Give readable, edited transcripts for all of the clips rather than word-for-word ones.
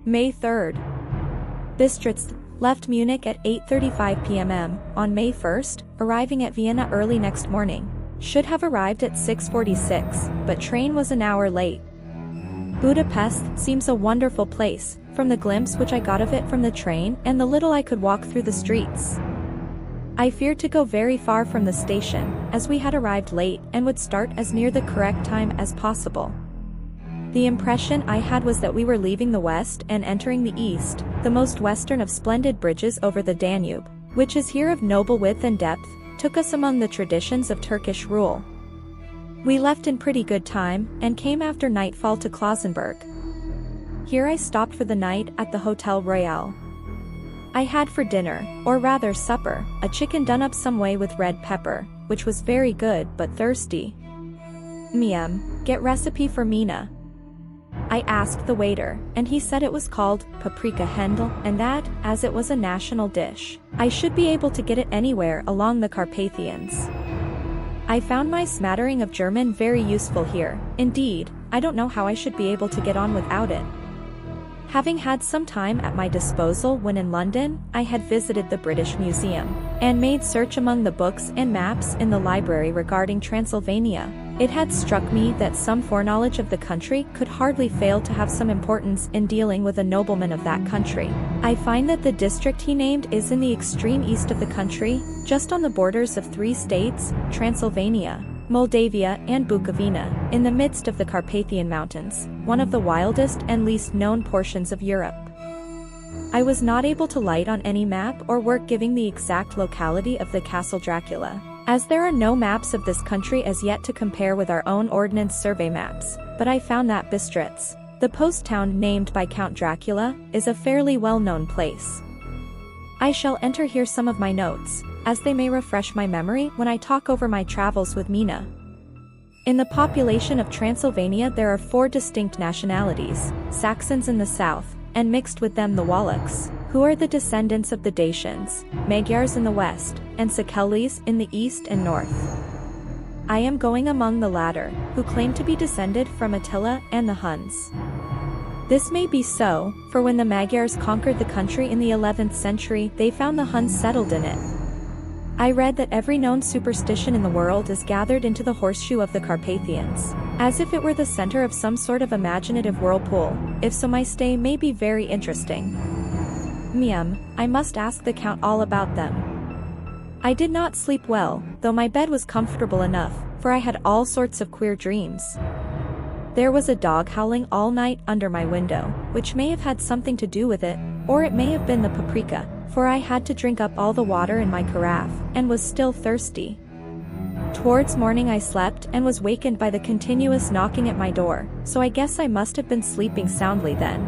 May 3rd. Bistritz left Munich at 8:35 p.m. on May 1st, arriving at Vienna early next morning. Should have arrived at 6:46, but train was an hour late. Budapest seems a wonderful place, from the glimpse which I got of it from the train and the little I could walk through the streets. I feared to go very far from the station, as we had arrived late and would start as near the correct time as possible. The impression I had was that we were leaving the west and entering the east, the most western of splendid bridges over the Danube, which is here of noble width and depth, took us among the traditions of Turkish rule. We left in pretty good time, and came after nightfall to Klausenburg. Here I stopped for the night at the Hotel Royal. I had for dinner, or rather supper, a chicken done up some way with red pepper, which was very good but thirsty. Get recipe for Mina. I asked the waiter, and he said it was called paprika Händel, and that, as it was a national dish, I should be able to get it anywhere along the Carpathians. I found my smattering of German very useful here. Indeed, I don't know how I should be able to get on without it. Having had some time at my disposal when in London, I had visited the British Museum, and made search among the books and maps in the library regarding Transylvania. It had struck me that some foreknowledge of the country could hardly fail to have some importance in dealing with a nobleman of that country. I find that the district he named is in the extreme east of the country, just on the borders of 3 states, Transylvania, Moldavia and Bukovina, in the midst of the Carpathian Mountains, one of the wildest and least known portions of Europe. I was not able to light on any map or work giving the exact locality of the Castle Dracula, as there are no maps of this country as yet to compare with our own Ordnance Survey maps, but I found that Bistritz, the post town named by Count Dracula, is a fairly well-known place. I shall enter here some of my notes, as they may refresh my memory when I talk over my travels with Mina. In the population of Transylvania there are 4 distinct nationalities: Saxons in the south, and mixed with them the Wallachs, who are the descendants of the Dacians, Magyars in the west, and Szekelys in the east and north. I am going among the latter, who claim to be descended from Attila and the Huns. This may be so, for when the Magyars conquered the country in the 11th century, they found the Huns settled in it. I read that every known superstition in the world is gathered into the horseshoe of the Carpathians, as if it were the center of some sort of imaginative whirlpool. If so, my stay may be very interesting. I must ask the Count all about them. I did not sleep well, though my bed was comfortable enough, for I had all sorts of queer dreams. There was a dog howling all night under my window, which may have had something to do with it, or it may have been the paprika, for I had to drink up all the water in my carafe, and was still thirsty. Towards morning I slept and was wakened by the continuous knocking at my door, so I guess I must have been sleeping soundly then.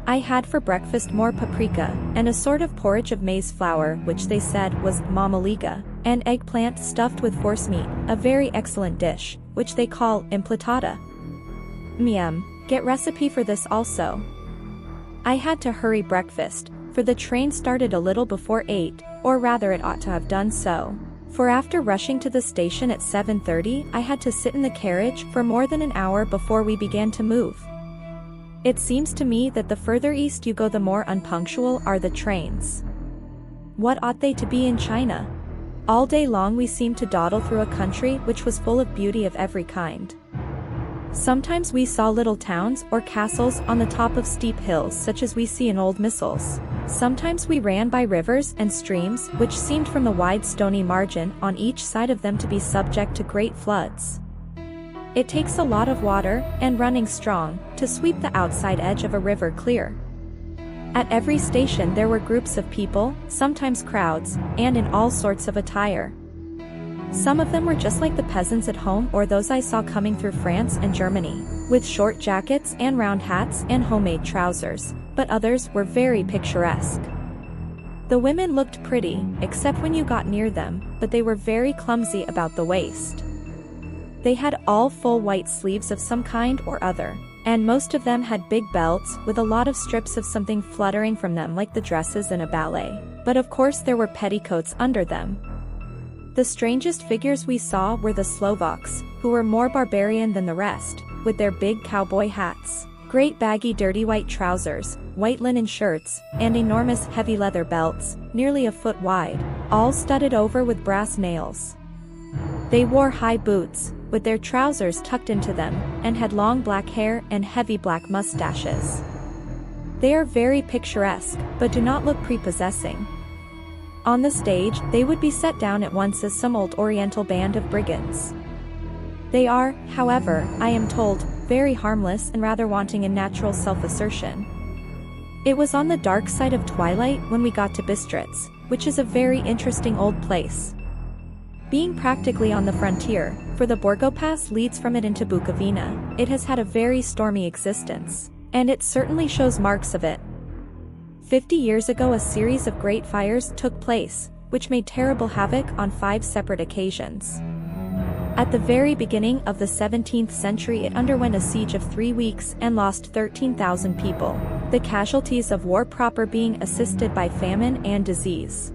I had for breakfast more paprika, and a sort of porridge of maize flour which they said was mamaliga, and eggplant stuffed with forcemeat, a very excellent dish, which they call implatata. Get recipe for this also. I had to hurry breakfast, for the train started a little before 8, or rather it ought to have done so. For after rushing to the station at 7:30 I had to sit in the carriage for more than an hour before we began to move. It seems to me that the further east you go the more unpunctual are the trains. What ought they to be in China? All day long we seemed to dawdle through a country which was full of beauty of every kind. Sometimes we saw little towns or castles on the top of steep hills such as we see in old missals. Sometimes we ran by rivers and streams which seemed from the wide stony margin on each side of them to be subject to great floods. It takes a lot of water, and running strong, to sweep the outside edge of a river clear. At every station there were groups of people, sometimes crowds, and in all sorts of attire. Some of them were just like the peasants at home or those I saw coming through France and Germany, with short jackets and round hats and homemade trousers, but others were very picturesque. The women looked pretty, except when you got near them, but they were very clumsy about the waist. They had all full white sleeves of some kind or other, and most of them had big belts with a lot of strips of something fluttering from them like the dresses in a ballet, but of course there were petticoats under them. The strangest figures we saw were the Slovaks, who were more barbarian than the rest, with their big cowboy hats, Great baggy dirty white trousers, white linen shirts, and enormous heavy leather belts, nearly a foot wide, all studded over with brass nails. They wore high boots, with their trousers tucked into them, and had long black hair and heavy black mustaches. They are very picturesque, but do not look prepossessing. On the stage, they would be set down at once as some old Oriental band of brigands. They are, however, I am told, very harmless and rather wanting in natural self-assertion. It was on the dark side of twilight when we got to Bistritz, which is a very interesting old place. Being practically on the frontier, for the Borgo Pass leads from it into Bukovina, it has had a very stormy existence, and it certainly shows marks of it. 50 years ago a series of great fires took place, which made terrible havoc on 5 separate occasions. At the very beginning of the 17th century it underwent a siege of 3 weeks and lost 13,000 people, the casualties of war proper being assisted by famine and disease.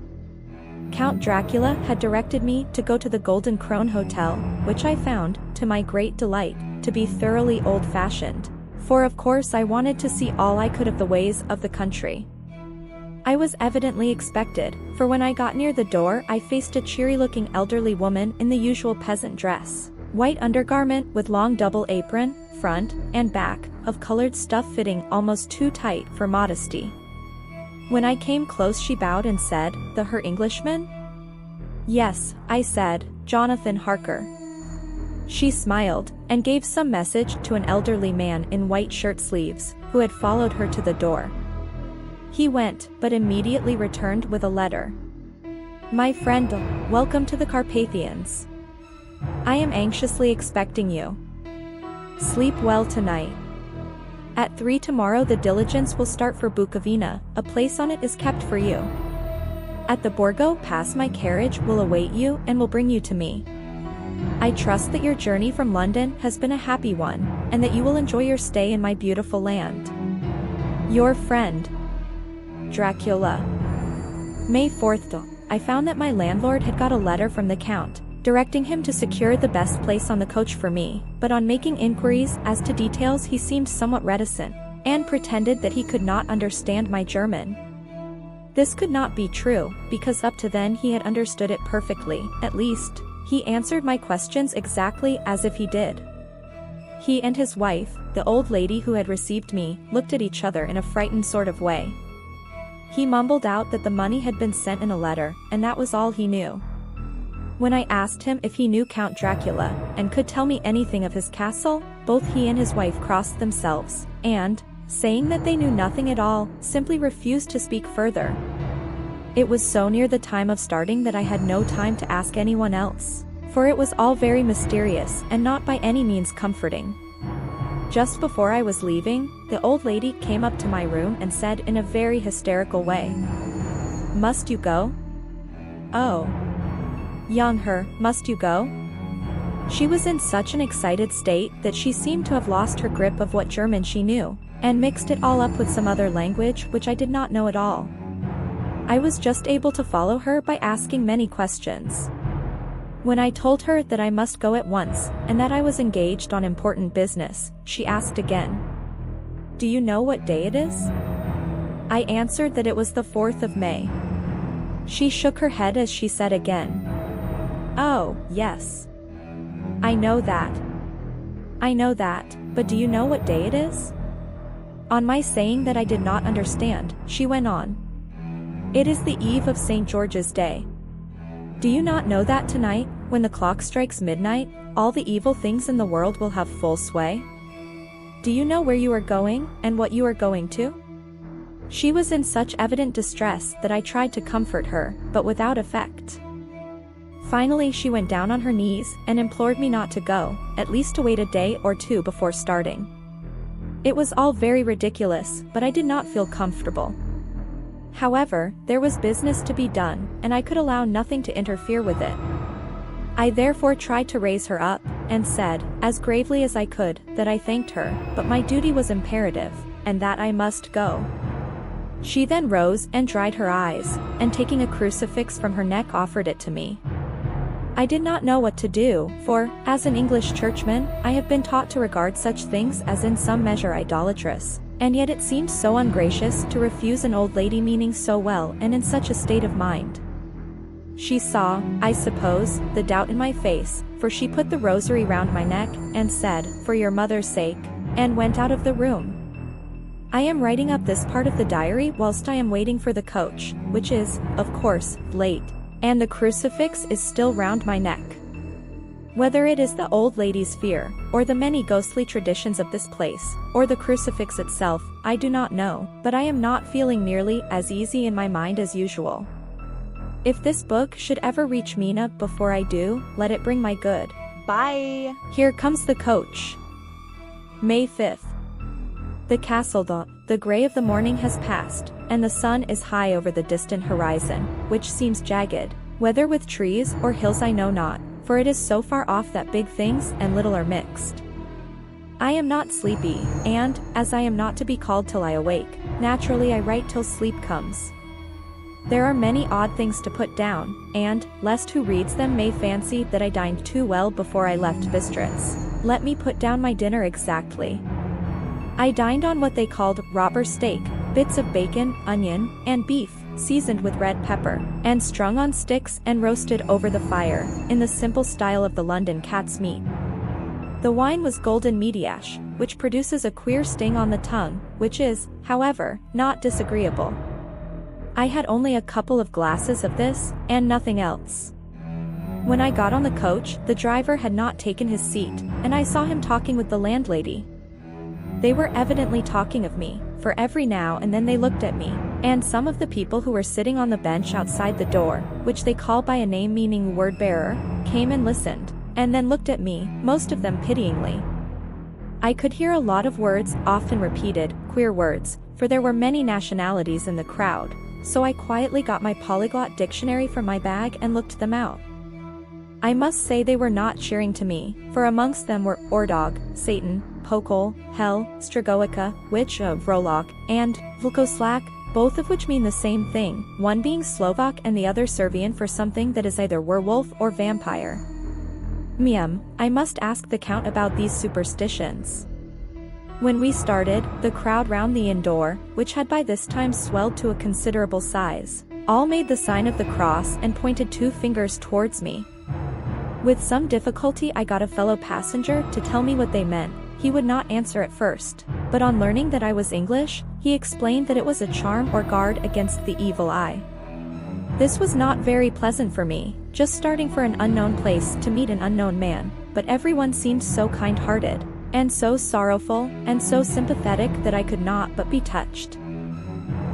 Count Dracula had directed me to go to the Golden Krone Hotel, which I found, to my great delight, to be thoroughly old-fashioned, for of course I wanted to see all I could of the ways of the country. I was evidently expected, for when I got near the door I faced a cheery-looking elderly woman in the usual peasant dress, white undergarment with long double apron, front and back, of colored stuff fitting almost too tight for modesty. When I came close she bowed and said, "The Herr Englishman?" "Yes," I said, "Jonathan Harker." She smiled, and gave some message to an elderly man in white shirt sleeves, who had followed her to the door. He went, but immediately returned with a letter. "My friend, welcome to the Carpathians. I am anxiously expecting you. Sleep well tonight. At 3 tomorrow the diligence will start for Bukovina, a place on it is kept for you. At the Borgo Pass my carriage will await you and will bring you to me. I trust that your journey from London has been a happy one, and that you will enjoy your stay in my beautiful land. Your friend, Dracula." May 4th. I found that my landlord had got a letter from the Count, directing him to secure the best place on the coach for me, but on making inquiries as to details he seemed somewhat reticent, and pretended that he could not understand my German. This could not be true, because up to then he had understood it perfectly, at least, he answered my questions exactly as if he did. He and his wife, the old lady who had received me, looked at each other in a frightened sort of way. He mumbled out that the money had been sent in a letter, and that was all he knew. When I asked him if he knew Count Dracula, and could tell me anything of his castle, both he and his wife crossed themselves, and, saying that they knew nothing at all, simply refused to speak further. It was so near the time of starting that I had no time to ask anyone else, for it was all very mysterious and not by any means comforting. Just before I was leaving, the old lady came up to my room and said in a very hysterical way, "Must you go? Oh. Young Herr, must you go?" She was in such an excited state that she seemed to have lost her grip of what German she knew, and mixed it all up with some other language which I did not know at all. I was just able to follow her by asking many questions. When I told her that I must go at once, and that I was engaged on important business, she asked again, "Do you know what day it is?" I answered that it was the 4th of May. She shook her head as she said again, "Oh, yes. I know that. I know that, but do you know what day it is?" On my saying that I did not understand, she went on, "It is the eve of St. George's Day. Do you not know that tonight, when the clock strikes midnight, all the evil things in the world will have full sway? Do you know where you are going, and what you are going to?" She was in such evident distress that I tried to comfort her, but without effect. Finally she went down on her knees and implored me not to go, at least to wait a day or two before starting. It was all very ridiculous, but I did not feel comfortable. However, there was business to be done, and I could allow nothing to interfere with it. I therefore tried to raise her up, and said, as gravely as I could, that I thanked her, but my duty was imperative, and that I must go. She then rose and dried her eyes, and taking a crucifix from her neck offered it to me. I did not know what to do, for, as an English churchman, I have been taught to regard such things as in some measure idolatrous, and yet it seemed so ungracious to refuse an old lady meaning so well and in such a state of mind. She saw, I suppose, the doubt in my face, for she put the rosary round my neck, and said, "For your mother's sake," and went out of the room. I am writing up this part of the diary whilst I am waiting for the coach, which is, of course, late, and the crucifix is still round my neck. Whether it is the old lady's fear, or the many ghostly traditions of this place, or the crucifix itself, I do not know, but I am not feeling nearly as easy in my mind as usual. If this book should ever reach Mina before I do, let it bring my good. Bye! Here comes the coach. May 5th. The castle the grey of the morning has passed, and the sun is high over the distant horizon, which seems jagged, whether with trees or hills I know not, for it is so far off that big things and little are mixed. I am not sleepy, and, as I am not to be called till I awake, naturally I write till sleep comes. There are many odd things to put down, and, lest who reads them may fancy that I dined too well before I left Bistritz, let me put down my dinner exactly. I dined on what they called robber steak, bits of bacon, onion, and beef, seasoned with red pepper, and strung on sticks and roasted over the fire, in the simple style of the London cat's meat. The wine was golden mediash, which produces a queer sting on the tongue, which is, however, not disagreeable. I had only a couple of glasses of this, and nothing else. When I got on the coach, the driver had not taken his seat, and I saw him talking with the landlady. They were evidently talking of me, for every now and then they looked at me, and some of the people who were sitting on the bench outside the door, which they call by a name meaning word-bearer, came and listened, and then looked at me, most of them pityingly. I could hear a lot of words, often repeated, queer words, for there were many nationalities in the crowd, so I quietly got my polyglot dictionary from my bag and looked them out. I must say they were not cheering to me, for amongst them were Ordog, Satan, Pokol, Hell, Stragoica, Witch, Vrolok, and Vlkoslak, both of which mean the same thing, one being Slovak and the other Serbian for something that is either werewolf or vampire. I must ask the Count about these superstitions. When we started, the crowd round the inn door, which had by this time swelled to a considerable size, all made the sign of the cross and pointed 2 fingers towards me. With some difficulty I got a fellow passenger to tell me what they meant. He would not answer at first, but on learning that I was English, he explained that it was a charm or guard against the evil eye. This was not very pleasant for me, just starting for an unknown place to meet an unknown man, but everyone seemed so kind-hearted, and so sorrowful, and so sympathetic that I could not but be touched.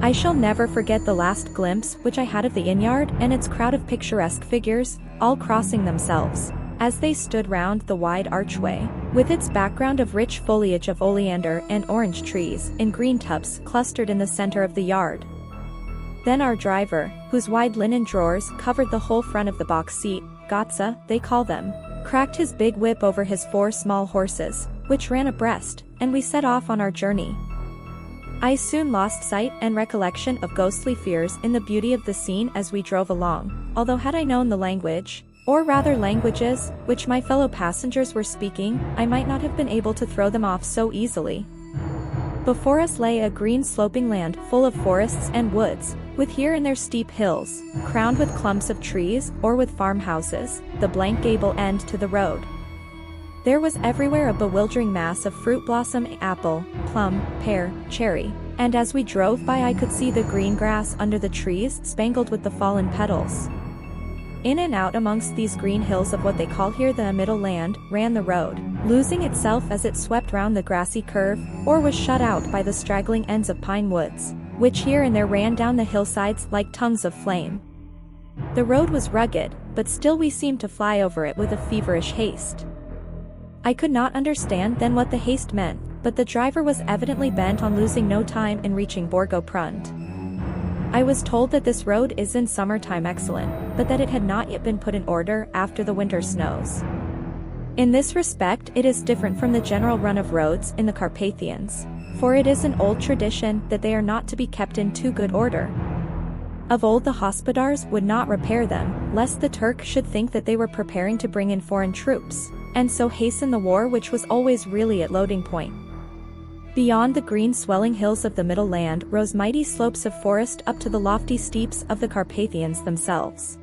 I shall never forget the last glimpse which I had of the inn-yard and its crowd of picturesque figures, all crossing themselves, as they stood round the wide archway, with its background of rich foliage of oleander and orange trees in green tubs clustered in the center of the yard. Then our driver, whose wide linen drawers covered the whole front of the box seat, Gotza, they call them, cracked his big whip over his 4 small horses, which ran abreast, and we set off on our journey. I soon lost sight and recollection of ghostly fears in the beauty of the scene as we drove along, although had I known the language, or rather languages, which my fellow passengers were speaking, I might not have been able to throw them off so easily. Before us lay a green sloping land full of forests and woods, with here and there steep hills, crowned with clumps of trees or with farmhouses, the blank gable end to the road. There was everywhere a bewildering mass of fruit blossom, apple, plum, pear, cherry, and as we drove by I could see the green grass under the trees spangled with the fallen petals. In and out amongst these green hills of what they call here the middle land, ran the road, losing itself as it swept round the grassy curve, or was shut out by the straggling ends of pine woods, which here and there ran down the hillsides like tongues of flame. The road was rugged, but still we seemed to fly over it with a feverish haste. I could not understand then what the haste meant, but the driver was evidently bent on losing no time in reaching Borgo Prund. I was told that this road is in summertime excellent, but that it had not yet been put in order after the winter snows. In this respect it is different from the general run of roads in the Carpathians, for it is an old tradition that they are not to be kept in too good order. Of old the hospodars would not repair them, lest the Turk should think that they were preparing to bring in foreign troops, and so hasten the war which was always really at loading point. Beyond the green swelling hills of the middle land rose mighty slopes of forest up to the lofty steeps of the Carpathians themselves.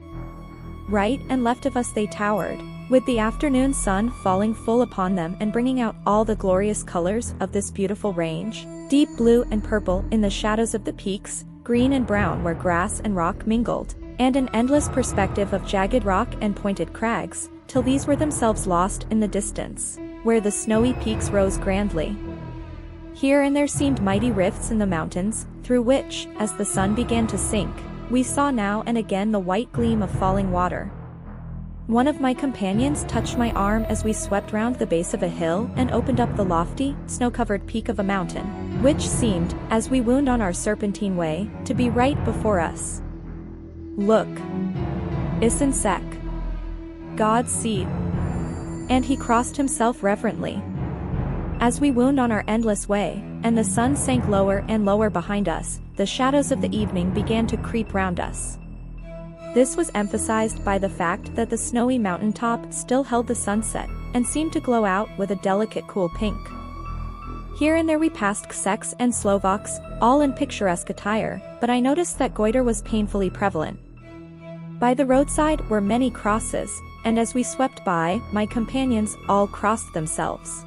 Right and left of us they towered, with the afternoon sun falling full upon them and bringing out all the glorious colors of this beautiful range, deep blue and purple in the shadows of the peaks, green and brown where grass and rock mingled, and an endless perspective of jagged rock and pointed crags, till these were themselves lost in the distance, where the snowy peaks rose grandly. Here and there seemed mighty rifts in the mountains, through which, as the sun began to sink, we saw now and again the white gleam of falling water. One of my companions touched my arm as we swept round the base of a hill and opened up the lofty, snow-covered peak of a mountain, which seemed, as we wound on our serpentine way, to be right before us. Look! Isen sec. God's seed. And he crossed himself reverently. As we wound on our endless way, and the sun sank lower and lower behind us, the shadows of the evening began to creep round us. This was emphasized by the fact that the snowy mountaintop still held the sunset, and seemed to glow out with a delicate cool pink. Here and there we passed Czechs and Slovaks, all in picturesque attire, but I noticed that goiter was painfully prevalent. By the roadside were many crosses, and as we swept by, my companions all crossed themselves.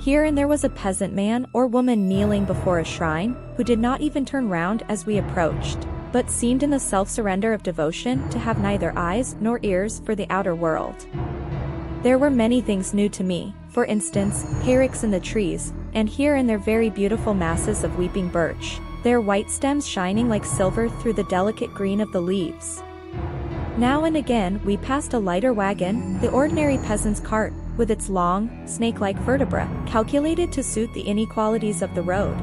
Here and there was a peasant man or woman kneeling before a shrine, who did not even turn round as we approached, but seemed in the self-surrender of devotion to have neither eyes nor ears for the outer world. There were many things new to me, for instance, hayricks in the trees, and here and there very beautiful masses of weeping birch, their white stems shining like silver through the delicate green of the leaves. Now and again we passed a lighter wagon, the ordinary peasant's cart, with its long, snake-like vertebra, calculated to suit the inequalities of the road.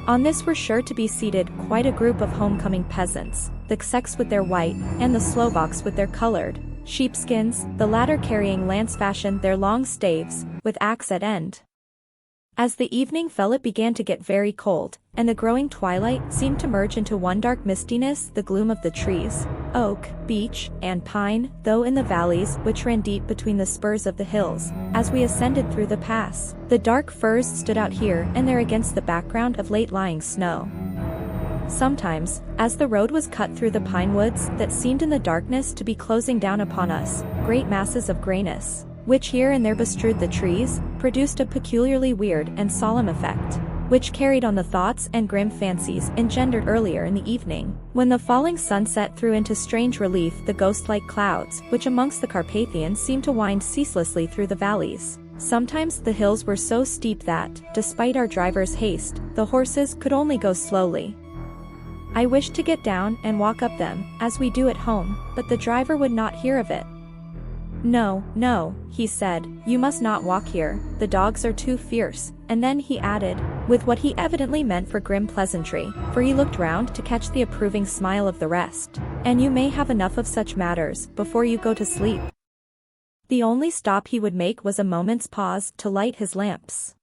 On this were sure to be seated quite a group of homecoming peasants, the Czechs with their white, and the Slovaks with their colored sheepskins, the latter carrying lance-fashion their long staves, with axe at end. As the evening fell it began to get very cold, and the growing twilight seemed to merge into one dark mistiness the gloom of the trees, oak, beech, and pine, though in the valleys which ran deep between the spurs of the hills, as we ascended through the pass, the dark firs stood out here and there against the background of late-lying snow. Sometimes, as the road was cut through the pine woods that seemed in the darkness to be closing down upon us, great masses of grayness, which here and there bestrewed the trees, produced a peculiarly weird and solemn effect, which carried on the thoughts and grim fancies engendered earlier in the evening, when the falling sunset threw into strange relief the ghost-like clouds which amongst the Carpathians seemed to wind ceaselessly through the valleys. Sometimes the hills were so steep that, despite our driver's haste, the horses could only go slowly. I wished to get down and walk up them, as we do at home, but the driver would not hear of it. "No, no," he said, "you must not walk here, the dogs are too fierce," and then he added, with what he evidently meant for grim pleasantry, for he looked round to catch the approving smile of the rest, "and you may have enough of such matters before you go to sleep." The only stop he would make was a moment's pause to light his lamps.